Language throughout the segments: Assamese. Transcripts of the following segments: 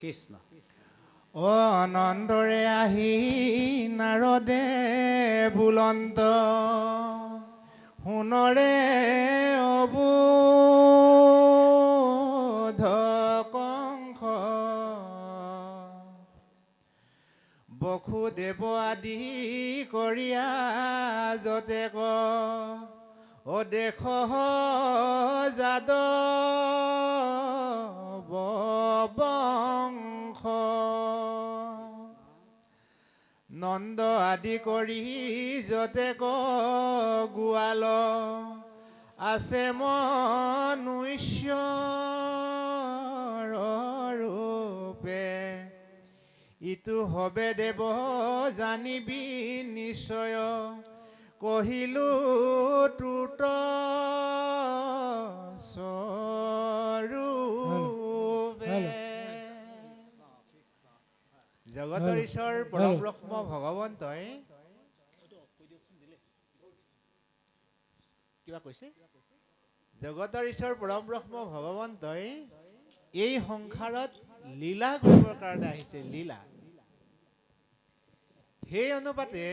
কৃষ্ণ। অনন্দৰে আহি নাৰদে বুলন্ত সোণৰে অবোধ কংস বসুদেৱ আদি কৰিয়া যতে ক অদেশ যাদৱ বংশ নন্দ আদি কৰি যতে ক গোৱাল আছে মনুষ্য ৰূপে ইটো হবে দেৱ জানিবি নিশ্চয় কহিলো তুত স্বৰূপে। জগতৰ ঈশ্বৰ পৰম ব্ৰহ্ম ভগৱন্তই কিবা কৈছে? জগতৰ ঈশ্বৰ পৰম ব্ৰহ্ম ভগৱন্তই এই সংসাৰত লীলা কৰিবৰ কাৰণে আহিছে, লীলা। সেই অনুপাতে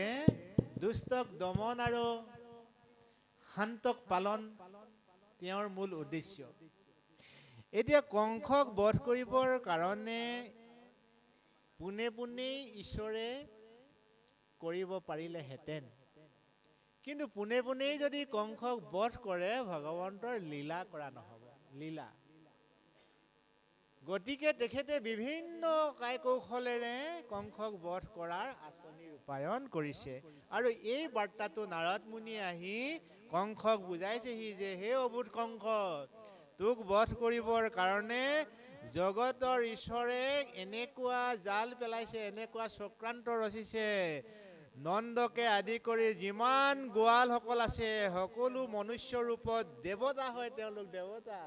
দুষ্টক দমন আৰু শান্তক পালন তেওঁৰ মূল উদ্দেশ্য। এতিয়া কংসক বধ কৰিবৰ কাৰণে পোনে পোনেই ঈশ্বৰে কৰিব পাৰিলেহেঁতেন, কিন্তু পোনে পোনেই যদি কংসক বধ কৰে ভগৱন্তৰ লীলা কৰা নহ'ব, লীলা। গতিকে তেখেতে বিভিন্ন কাই কৌশলেৰে কংসক বধ কৰাৰ আঁচনি ৰূপায়ণ কৰিছে। আৰু এই বাৰ্তাটো নাৰদ মুনিয়ে আহি কংসক বুজাইছেহি যে হে অবোধ কংস, তোক বধ কৰিবৰ কাৰণে জগতৰ ঈশ্বৰে এনেকুৱা জাল পেলাইছে, এনেকুৱা চক্ৰান্ত ৰচিছে। নন্দকে আদি কৰি যিমান গোৱালসকল আছে সকলো মনুষ্য ৰূপত দেৱতা হয়, তেওঁলোক দেৱতা।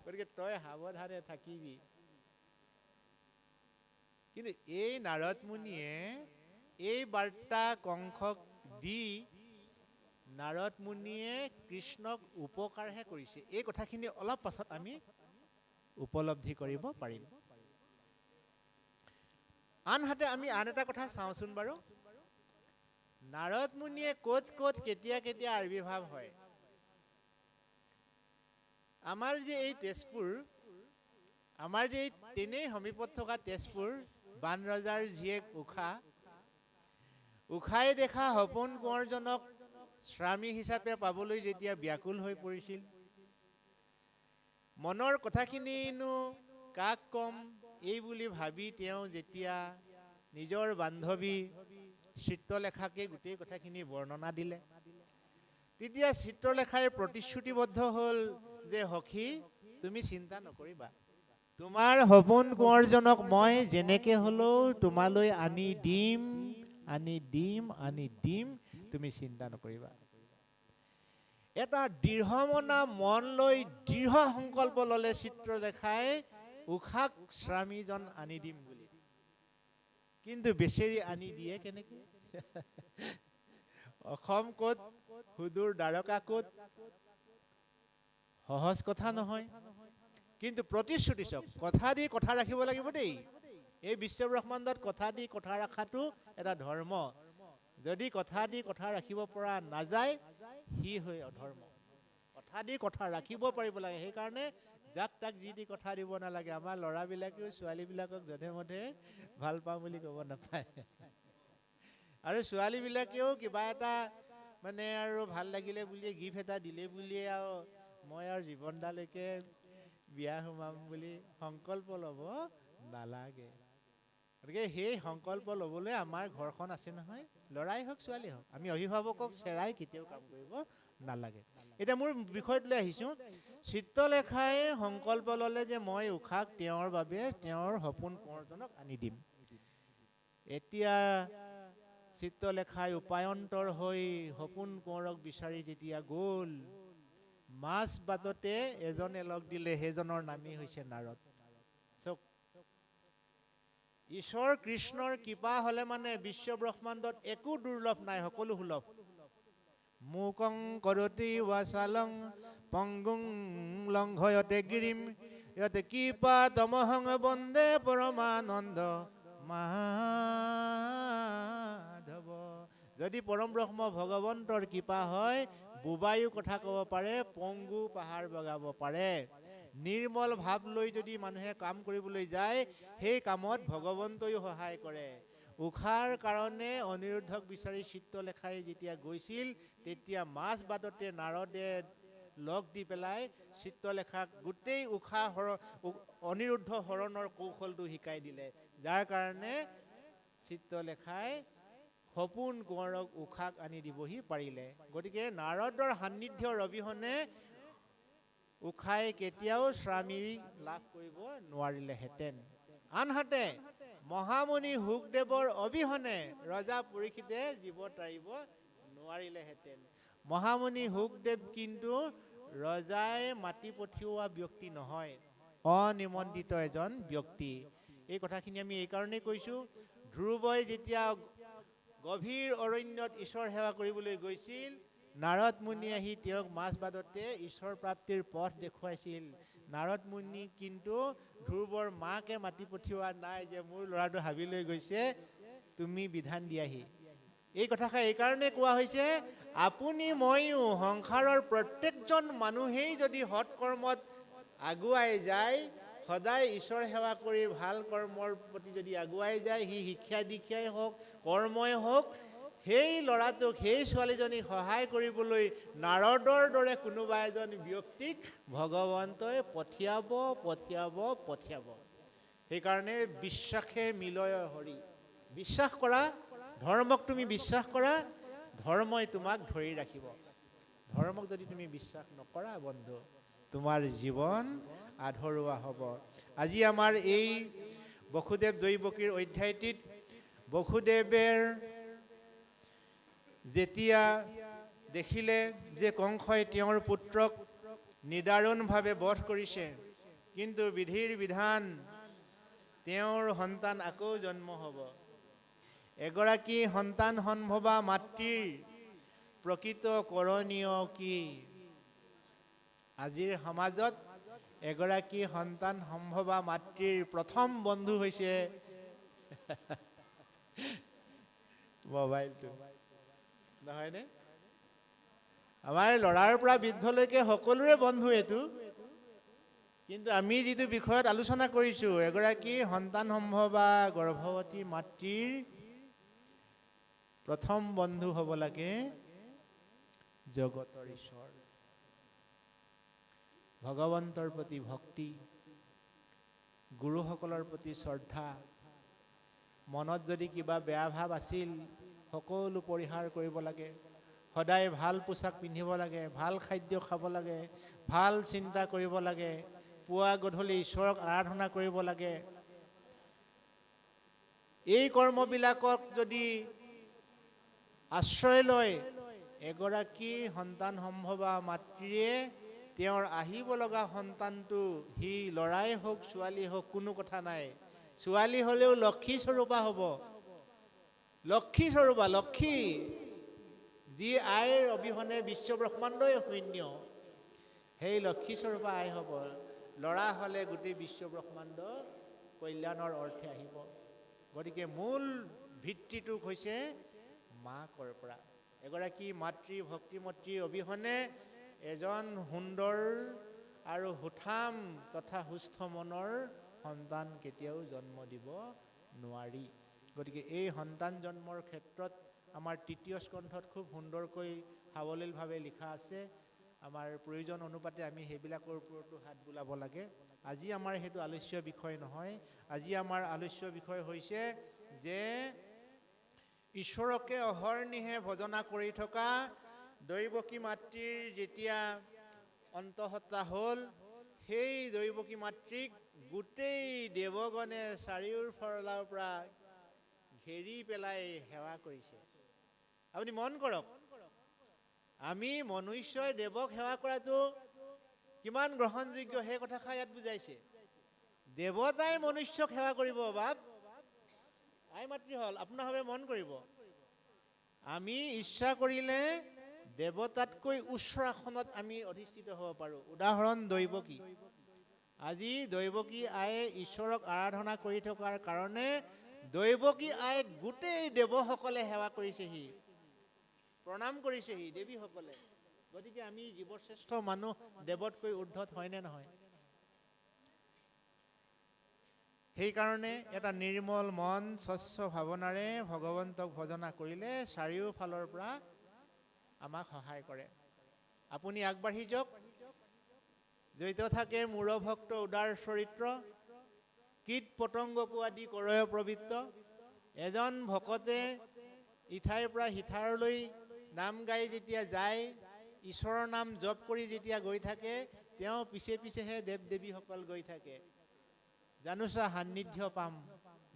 গতিকে তই সাৱধানে থাকিবি। কিন্তু এই নাৰদ মুনিয়ে এই বাৰ্তা কংসক দি নাৰদ মুনিয়ে কৃষ্ণক উপকাৰহে কৰিছে। এই কথাখিনি অলপ পাছত আমি উপলব্ধি কৰিব পাৰিম। আনহাতে আমি আন এটা কথা চাওঁচোন বাৰু। নাৰদ মুনিয়ে ক'ত ক'ত কেতিয়া কেতিয়া আবিৰ্ভাৱ হয়। আমাৰ যে এই তেজপুৰ, আমাৰ যে এই তেনেই সমীপত থকা তেজপুৰ, বান ৰজাৰ জীয়েক উষাই দেখা সপোন কোঁৱৰজনক স্বামী হিচাপে পাবলৈ যেতিয়া ব্যাকুল হৈ পৰিছিল, মনৰ কথাখিনিনো কাক কম এই বুলি ভাবি তেওঁ যেতিয়া নিজৰ বান্ধৱী চিত্ৰলেখাকে গোটেই কথাখিনি বৰ্ণনা দিলে, তেতিয়া চিত্ৰলেখাই প্ৰতিশ্ৰুতিবদ্ধ হ'ল যে সখী তুমি চিন্তা নকৰিবা, তোমাৰ সপোন কোঁৱৰজনক মই যেনেকে হ'লেও তোমালৈ আনি দিম, তুমি চিন্তা নকৰিবা। এটা দৃঢ়মনা মন লৈ দৃঢ় সংকল্প ল'লে চিত্ৰলেখাই উষাক স্বামীজন আনি দিম বুলি। কিন্তু বেচেৰি আনি দিয়ে কেনেকে? অসম ক'ত, সুদূৰ দ্বাৰকা ক'ত, সহজ কথা নহয়। কিন্তু প্ৰতিশ্ৰুতি চাওক, কথা দি কথা ৰাখিব লাগিব দেই। এই বিশ্ব ব্ৰহ্মাণ্ডত কথা দি কথা ৰখাটো এটা ধৰ্ম। যদি কথা দি কথা ৰাখিব পৰা নাযায় সি হৈ অধৰ্ম। কথা দি কথা ৰাখিব পাৰিব লাগে। সেইকাৰণে যাক তাক যি দি কথা দিব নালাগে। আমাৰ ল'ৰাবিলাকেও ছোৱালীবিলাকক যধে মধে ভাল পাওঁ বুলি ক'ব নাপায়। আৰু ছোৱালীবিলাকেও কিবা এটা মানে আৰু ভাল লাগিলে বুলিয়ে গিফ্ট এটা দিলে বুলিয়ে আৰু মই আৰু জীৱনদালৈকে বিয়া সোমাম বুলি সংকল্প ল'ব নালাগে। গতিকে সেই সংকল্প ল'বলৈ আমাৰ ঘৰখন আছে নহয়, ল'ৰাই হওক ছোৱালী হওক। আমি অভিভাৱকক চেৰাই কেতিয়াও কাম কৰিব নালাগে। এতিয়া মোৰ বিষয়টোলৈ আহিছোঁ। চিত্ৰলেখাই সংকল্প ল'লে যে মই উষাক তেওঁৰ বাবে তেওঁৰ সপোন কোঁৱৰজনক আনি দিম। এতিয়া চিত্ৰলেখাই উপায়ন্তৰ হৈ সপোন কোঁৱৰক বিচাৰি যেতিয়া গ'ল, মাছ বাটতে এজনে লগ দিলে, সেইজনৰ নামেই হৈছে নাৰদ। চক, ঈশ্বৰ কৃষ্ণৰ কৃপা হ'লে মানে বিশ্ব ব্ৰহ্মাণ্ডত একো দুৰ্লভ নাই, সকলো সুলভ। মূকং কৰতি ৱাচালং পংগুং লংঘয়তে গিৰিম ইয়াতে কৃপা তমহং বন্দে পৰমানন্দ মাধৱ। যদি পৰম ব্ৰহ্ম ভগৱন্তৰ কৃপা হয়, বোবায়ো কথা ক'ব পাৰে, পংগু পাহাৰ বগাব পাৰে। নিৰ্মল ভাৱ লৈ যদি মানুহে কাম কৰিবলৈ যায়, সেই কামত ভগৱন্তয়ো সহায় কৰে। উষাৰ কাৰণে অনিৰুদ্ধক বিচাৰি চিত্ৰলেখাই যেতিয়া গৈছিল, তেতিয়া মাজ বাটতে নাৰদে লগ দি পেলাই চিত্ৰলেখাক গোটেই অনিৰুদ্ধ হৰণৰ কৌশলটো শিকাই দিলে, যাৰ কাৰণে চিত্ৰলেখাই সপোন কোঁৱৰক উষাক আনি দিবহি পাৰিলে। গতিকে নাৰদৰ সান্নিধ্যৰ অবিহনে উষাই কেতিয়াও স্বামী লাভ কৰিব নোৱাৰিলেহেঁতেন। আনহাতে মহামুনি শুকদেৱৰ অবিহনে ৰজা পৰীক্ষিতে জীৱ তাৰিব নোৱাৰিলেহেঁতেন। মহামুনি শুকদেৱ কিন্তু ৰজাই মাতি পঠিওৱা ব্যক্তি নহয়, অনিমন্ত্ৰিত এজন ব্যক্তি। এই কথাখিনি আমি এইকাৰণেই কৈছোঁ, ধ্ৰুৱই যেতিয়া গভীৰ অৰণ্যত ঈশ্বৰ সেৱা কৰিবলৈ গৈছিল, নাৰদ মুনি আহি তেওঁক মাজবাটতে ঈশ্বৰ প্ৰাপ্তিৰ পথ দেখুৱাইছিল। নাৰদ মুনি কিন্তু ধ্ৰুৱৰ মাকে মাতি পঠিওৱা নাই যে মোৰ ল'ৰাটো হাবিলৈ গৈছে, তুমি বিধান দিয়াহি। এই কথাষাৰ এইকাৰণে কোৱা হৈছে, আপুনি ময়ো সংসাৰৰ প্ৰত্যেকজন মানুহেই যদি সৎকৰ্মত আগুৱাই যায়, সদায় ঈশ্বৰ সেৱা কৰি ভাল কৰ্মৰ প্ৰতি যদি আগুৱাই যায়, সি শিক্ষা দীক্ষাই হওক, কৰ্মই হওক, সেই ল'ৰাটোক, সেই ছোৱালীজনীক সহায় কৰিবলৈ নাৰদৰ দৰে কোনোবা এজন ব্যক্তিক ভগৱন্তই পঠিয়াব পঠিয়াব পঠিয়াব। সেইকাৰণে বিশ্বাসে মিলয় হৰি। বিশ্বাস কৰা, ধৰ্মক তুমি বিশ্বাস কৰা, ধৰ্মই তোমাক ধৰি ৰাখিব। ধৰ্মক যদি তুমি বিশ্বাস নকৰা বন্ধু, তোমাৰ জীৱন আধৰুৱা হ'ব। আজি আমাৰ এই বসুদেৱ দৈৱকীৰ অধ্যায়টিত বসুদেৱৰ যেতিয়া দেখিলে যে কংসই তেওঁৰ পুত্ৰক নিদাৰুণভাৱে বধ কৰিছে, কিন্তু বিধিৰ বিধান, তেওঁৰ সন্তান আকৌ জন্ম হ'ব। এগৰাকী সন্তান সম্ভৱা মাতৃৰ প্ৰকৃত কৰণীয় কি? আজিৰ সমাজত এগৰাকী সন্তান সম্ভৱা মাতৃৰ প্ৰথম বন্ধু হৈছে মোবাইলটো, নহয়নে? আমাৰ ল'ৰাৰ পৰা বৃদ্ধলৈকে সকলোৰে বন্ধু এইটো। কিন্তু আমি যিটো বিষয়ত আলোচনা কৰিছোঁ, এগৰাকী সন্তান সম্ভৱা গৰ্ভৱতী মাতৃৰ প্ৰথম বন্ধু হ'ব লাগে জগতৰ ঈশ্বৰ, ভগৱন্তৰ প্ৰতি ভক্তি, গুৰুসকলৰ প্ৰতি শ্ৰদ্ধা। মনত যদি কিবা বেয়া ভাৱ আছিল, সকলো পৰিহাৰ কৰিব লাগে। সদায় ভাল পোছাক পিন্ধিব লাগে, ভাল খাদ্য খাব লাগে, ভাল চিন্তা কৰিব লাগে, পুৱা গধূলি ঈশ্বৰক আৰাধনা কৰিব লাগে। এই কৰ্মবিলাকক যদি আশ্ৰয় লয় এগৰাকী সন্তান সম্ভৱা মাতৃয়ে, তেওঁৰ আহিব লগা সন্তানটো, সি ল'ৰাই হওক ছোৱালী হওক কোনো কথা নাই, ছোৱালী হ'লেও লক্ষী স্বৰূপা হ'ব। লক্ষী স্বৰূপা, লক্ষী, যি আইৰ অবিহনে বিশ্বব্ৰহ্মাণ্ডই শূন্য, সেই লক্ষী স্বৰূপা আই হ'ব। ল'ৰা হ'লে গোটেই বিশ্বব্ৰহ্মাণ্ড কল্যাণৰ অৰ্থে আহিব। গতিকে মূল ভিত্তিটো হৈছে মাকৰ পৰা। এগৰাকী মাতৃ ভক্তিমতীৰ অবিহনে এজন সুন্দৰ আৰু সুঠাম তথা সুস্থ মনৰ সন্তান কেতিয়াও জন্ম দিব নোৱাৰি। গতিকে এই সন্তান জন্মৰ ক্ষেত্ৰত আমাৰ তৃতীয় স্কন্ধত খুব সুন্দৰকৈ সাৱলীলভাৱে লিখা আছে। আমাৰ প্ৰয়োজন অনুপাতে আমি সেইবিলাকৰ ওপৰতো হাত বোলাব লাগে। আজি আমাৰ সেইটো আলোচ্য বিষয় নহয়। আজি আমাৰ আলোচ্য বিষয় হৈছে যে ঈশ্বৰকে অহৰ্নিশে ভজনা কৰি থকা দৈৱকী মাতৃৰ যেতিয়া অন্তঃসত্ত্বা হ'ল, সেই দৈৱকী মাতৃক গোটেই দেৱগণে চাৰিওফালৰ পৰা ঘেৰি পেলাই সেৱা কৰিছে। আপুনি মন কৰক, আমি মনুষ্যই দেৱক সেৱা কৰাটো কিমান গ্ৰহণযোগ্য সেই কথাষাৰ ইয়াত বুজাইছে। দেৱতাই মনুষ্যক সেৱা কৰিব। বাপ আই মাতৃ হ'ল, আপোনাৰভাৱে মন কৰিব, আমি ইচ্ছা কৰিলে দেৱতাতকৈ উচ্চ আসনত আমি অধিষ্ঠিত হ'ব পাৰোঁ। উদাহৰণ দৈৱকী। আজি দৈৱকী আয়ে ঈশ্বৰক আৰাধনা কৰি থকাৰ কাৰণে দৈৱকী আইক গোটেই দেৱসকলে সেৱা কৰিছেহি, প্ৰণাম কৰিছেহি দেৱীসকলে। গতিকে আমি জীৱশ্ৰেষ্ঠ মানুহ দেৱতকৈ উৰ্ধত হয়নে নহয়? সেইকাৰণে এটা নিৰ্মল মন স্বচ্ছ ভাৱনাৰে ভগৱন্তক ভজনা কৰিলে চাৰিওফালৰ পৰা আমাক সহায় কৰে। আপুনি আগবাঢ়ি যাওক। জড়িত থাকে মূৰ ভক্ত উদাৰ চৰিত্ৰ, কীট পতংগকো আদি কৰয় প্ৰবৃত্ত। এজন ভকতে ইঠাইৰ পৰা সিঠাৰলৈ নাম গাই যেতিয়া যায়, ঈশ্বৰৰ নাম জপ কৰি যেতিয়া গৈ থাকে, তেওঁ পিছে পিছেহে দেৱ দেৱীসকল গৈ থাকে। জানোচা সান্নিধ্য পাম,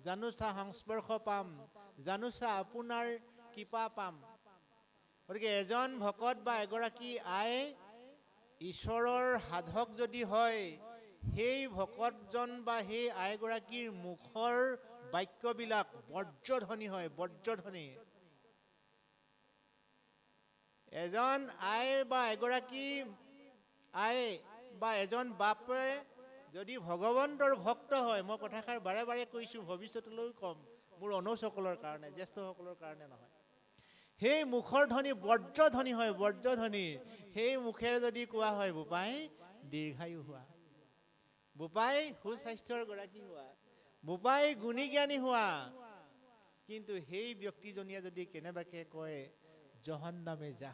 জানোচা সংস্পৰ্শ পাম, জানোচা আপোনাৰ কৃপা পাম। গতিকে এজন ভকত বা এগৰাকী আই ঈশ্বৰৰ সাধক যদি হয়, সেই ভকতজন বা সেই আইগৰাকীৰ মুখৰ বাক্যবিলাক বজ্ৰধ্বনি হয়, বজ্ৰধ্বনি। এজন আই বা এগৰাকী আই বা এজন বাপে যদি ভগৱন্তৰ ভক্ত হয়, মই কথাষাৰ বাৰে বাৰে কৈছোঁ, ভৱিষ্যতলৈও ক'ম, মোৰ অনুজসকলৰ কাৰণে, জ্যেষ্ঠসকলৰ কাৰণে নহয়। সেই মুখৰ ধ্বনি বজ্ৰধ্বনি হয়, বজ্ৰধ্বনি। সেই মুখেৰে যদি কোৱা হয়, বোপাই দীৰ্ঘায়ু হোৱা, বোপাই সুস্বাস্থ্যৰ গৰাকী হোৱা, বোপাই গুণী জ্ঞানী হোৱা, কিন্তু সেই ব্যক্তিজনীয়ে যদি কেনেবাকে কয় জহন্নামে যা,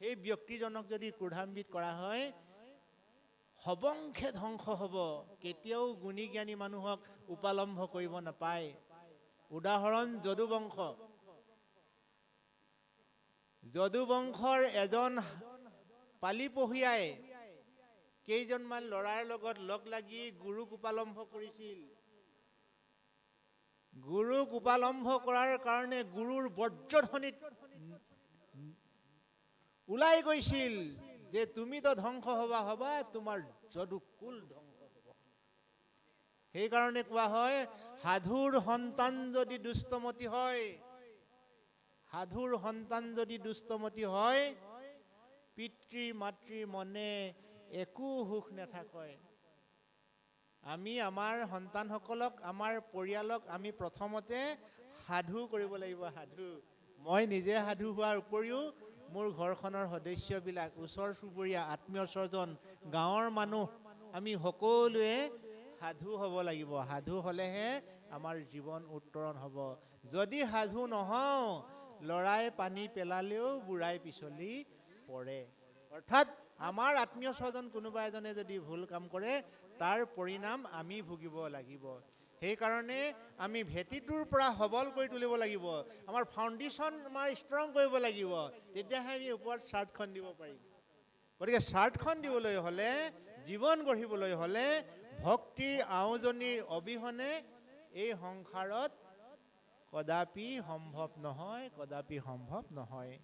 সেই ব্যক্তিজনক যদি ক্ৰোধান্বিত কৰা হয়, সবংশে ধ্বংস হ'ব। কেতিয়াও গুণী জ্ঞানী মানুহক উপালম্ভ কৰিব নাপায়। উদাহৰণ যদুবংশ। যদুবংশৰ এজন পালি পঢ়িয়াই কেইজনমান ল'ৰাৰ লগত লগ লাগি গুৰুক উপালম্ভ কৰিছিল। গুৰুক উপালম্ভ কৰাৰ কাৰণে গুৰুৰ বজ্ৰধ্বনিত ওলাই গৈছিল যে তুমিতো ধ্বংস হবা, তোমাৰ যদুকুল ধ্বংস হ'ব। সেইকাৰণে কোৱা হয়, সাধুৰ সন্তান যদি দুষ্টমতি হয়, সাধুৰ সন্তান যদি দুষ্টমতি হয়, পিতৃ মাতৃ মনে একো সুখ নাথাকে। আমি আমাৰ সন্তানসকলক, আমাৰ পৰিয়ালক আমি প্ৰথমতে সাধু কৰিব লাগিব, সাধু। মই নিজে সাধু হোৱাৰ উপৰিও মোৰ ঘৰখনৰ সদস্যবিলাক, ওচৰ চুবুৰীয়া, আত্মীয় স্বজন, গাঁৱৰ মানুহ, আমি সকলোৱে সাধু হ'ব লাগিব। সাধু হ'লেহে আমাৰ জীৱন উত্তৰণ হ'ব। যদি সাধু নহওঁ, ল'ৰাই পানী পেলালেও বুঢ়াই পিছলি পৰে। অৰ্থাৎ আমাৰ আত্মীয় স্বজন কোনোবা এজনে যদি ভুল কাম কৰে, তাৰ পৰিণাম আমি ভুগিব লাগিব। সেইকাৰণে আমি ভেটিটোৰ পৰা সবল কৰি তুলিব লাগিব। আমাৰ ফাউণ্ডেশ্যন আমাৰ ষ্ট্ৰং কৰিব লাগিব, তেতিয়াহে আমি ওপৰত চাৰ্টখন দিব পাৰিম। গতিকে চাৰ্টখন দিবলৈ হ'লে, জীৱন গঢ়িবলৈ হ'লে, ভক্তিৰ আওজনীৰ অবিহনে এই সংসাৰত কদাপি সম্ভৱ নহয়, কদাপি সম্ভৱ নহয়।